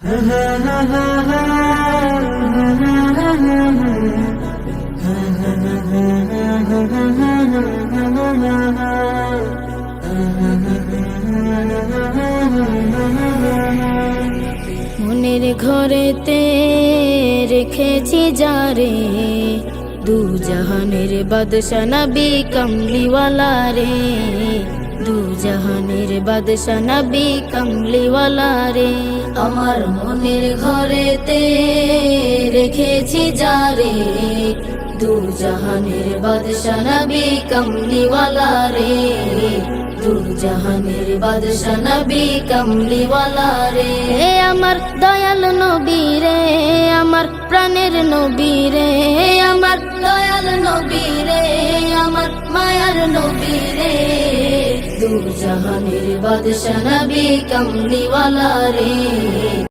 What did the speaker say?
মনের ঘরেতে রেখেছি যারে, দু জাহানের বাদশা নবী কমলিওয়ালা রে, দু জাহানের বাদশা নবী কমলিওয়ালা রে। আমার মনের ঘরেতে রেখেছি যারে, দু জাহানের বাদশা নবী কমলিওয়ালা রে, দু জাহানের বাদশা নবী কমলিওয়ালা রে। আমার দয়াল নবী রে, আমার প্রাণের নবী রে, আমার দয়াল নবী রে, আমার মায়ার নবী রে, দু জাহানের বাদশা নবী কমলিওয়ালা রে।